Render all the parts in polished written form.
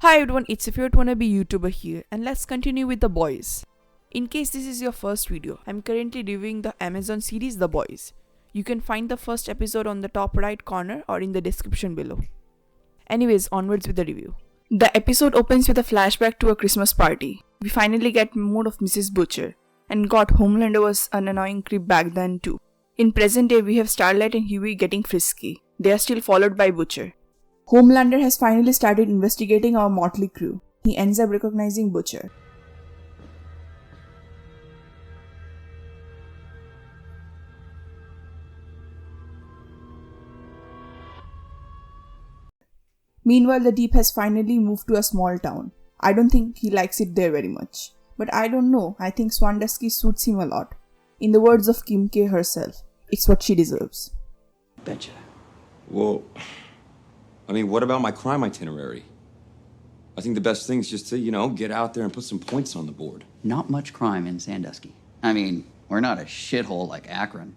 Hi everyone, it's a favorite wannabe YouTuber here, and let's continue with The Boys. In case this is your first video, I'm currently reviewing the Amazon series The Boys. You can find the first episode on the top right corner or in the description below. Anyways, onwards with the review. The episode opens with a flashback to a Christmas party. We finally get mood of Mrs. Butcher, and God, Homelander was an annoying creep back then too. In present day, we have Starlight and Huey getting frisky. They are still followed by Butcher. Homelander has finally started investigating our motley crew. He ends up recognizing Butcher. Meanwhile, the Deep has finally moved to a small town. I don't think he likes it there very much. But I don't know, I think Swandesky suits him a lot. In the words of Kim K herself, it's what she deserves. Betcha. Well, I mean, what about my crime itinerary? I think the best thing is just to, get out there and put some points on the board. Not much crime in Sandusky. I mean, we're not a shithole like Akron.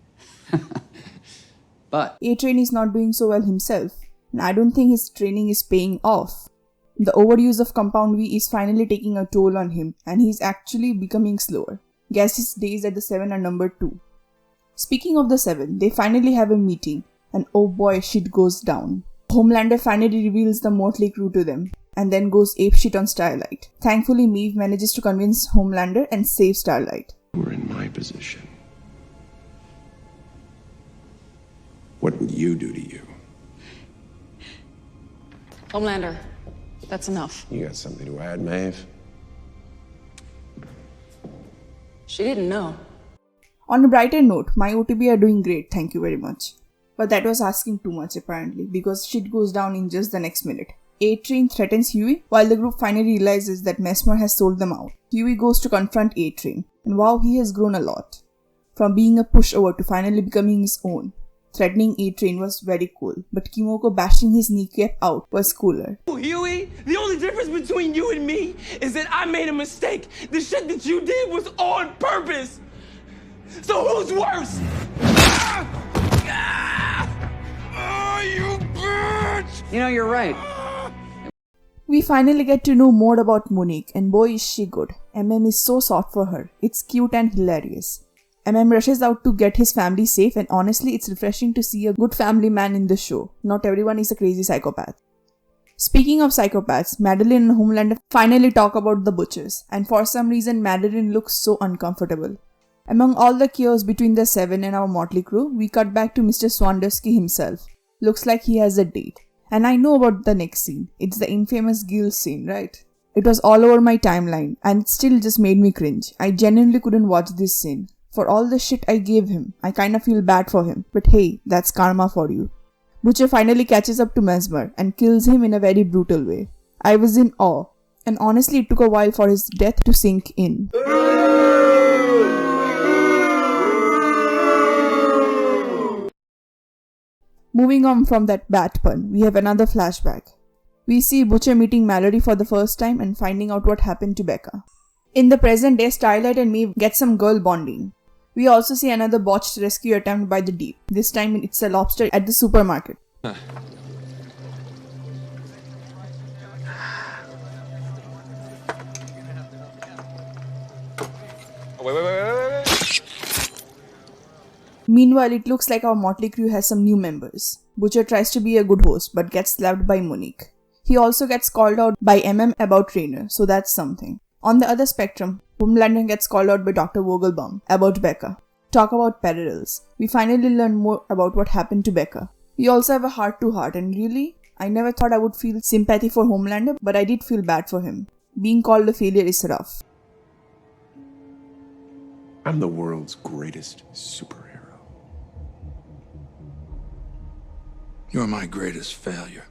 But A-Train is not doing so well himself, and I don't think his training is paying off. The overuse of Compound V is finally taking a toll on him, and he's actually becoming slower. Guess his days at the 7 are numbered too. Speaking of the 7, they finally have a meeting, and oh boy, shit goes down. Homelander finally reveals the motley crew to them, and then goes apeshit on Starlight. Thankfully, Maeve manages to convince Homelander and save Starlight. We're in my position. What would you do to you? Homelander, that's enough. You got something to add, Maeve? She didn't know. On a brighter note, my OTB are doing great, thank you very much. But that was asking too much apparently, because shit goes down in just the next minute. A-Train threatens Huey, while the group finally realizes that Mesmer has sold them out. Huey goes to confront A-Train, and wow, he has grown a lot. From being a pushover to finally becoming his own. Threatening A-Train was very cool, but Kimoko bashing his kneecap out was cooler. Huey, the only difference between you and me is that I made a mistake. The shit that you did was on purpose. So who's worse? You bitch! you know, you're right. We finally get to know more about Monique, and boy is she good. MM is so soft for her. It's cute and hilarious. MM rushes out to get his family safe, and honestly, it's refreshing to see a good family man in the show. Not everyone is a crazy psychopath. Speaking of psychopaths, Madeline and Homelander finally talk about the Butchers, and for some reason Madeline looks so uncomfortable. Among all the chaos between the 7 and our motley crew, we cut back to Mr. Swandesky himself. Looks like he has a date. And I know about the next scene. It's the infamous Gil scene, right? It was all over my timeline, and it still just made me cringe. I genuinely couldn't watch this scene. For all the shit I gave him, I kinda feel bad for him. But hey, that's karma for you. Butcher finally catches up to Mesmer and kills him in a very brutal way. I was in awe, and honestly it took a while for his death to sink in. Moving on from that bat pun, we have another flashback. We see Butcher meeting Mallory for the first time and finding out what happened to Becca. In the present day, Starlight and Maeve get some girl bonding. We also see another botched rescue attempt by the Deep. This time it's a lobster at the supermarket. Wait. Meanwhile, it looks like our motley crew has some new members. Butcher tries to be a good host but gets slapped by Monique. He also gets called out by MM about Trainer, so that's something. On the other spectrum, Homelander gets called out by Dr. Vogelbaum about Becca. Talk about parallels. We finally learn more about what happened to Becca. We also have a heart-to-heart, and really, I never thought I would feel sympathy for Homelander, but I did feel bad for him. Being called a failure is rough. I'm the world's greatest superhero. You're my greatest failure.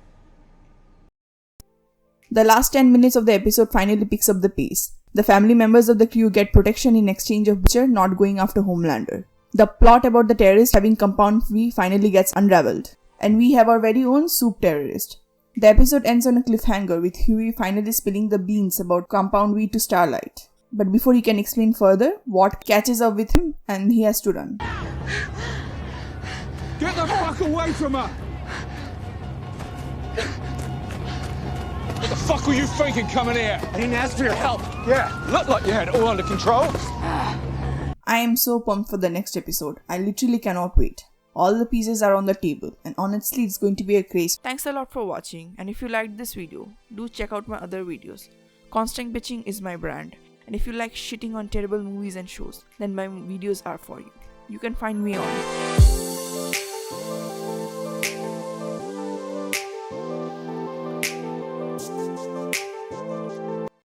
The last 10 minutes of the episode finally picks up the pace. The family members of the crew get protection in exchange of Butcher not going after Homelander. The plot about the terrorist having Compound V finally gets unraveled. And we have our very own soup terrorist. The episode ends on a cliffhanger with Huey finally spilling the beans about Compound V to Starlight. But before he can explain further, Watt catches up with him and he has to run. Get the fuck away from her! What the fuck were you thinking coming here? I didn't ask for your help. Yeah, looked like you had it all under control. I am so pumped for the next episode. I literally cannot wait. All the pieces are on the table, and honestly it's going to be a craze. Thanks a lot for watching, and if you liked this video, do check out my other videos. Constant Bitching is my brand, and if you like shitting on terrible movies and shows, then my videos are for you. You can find me on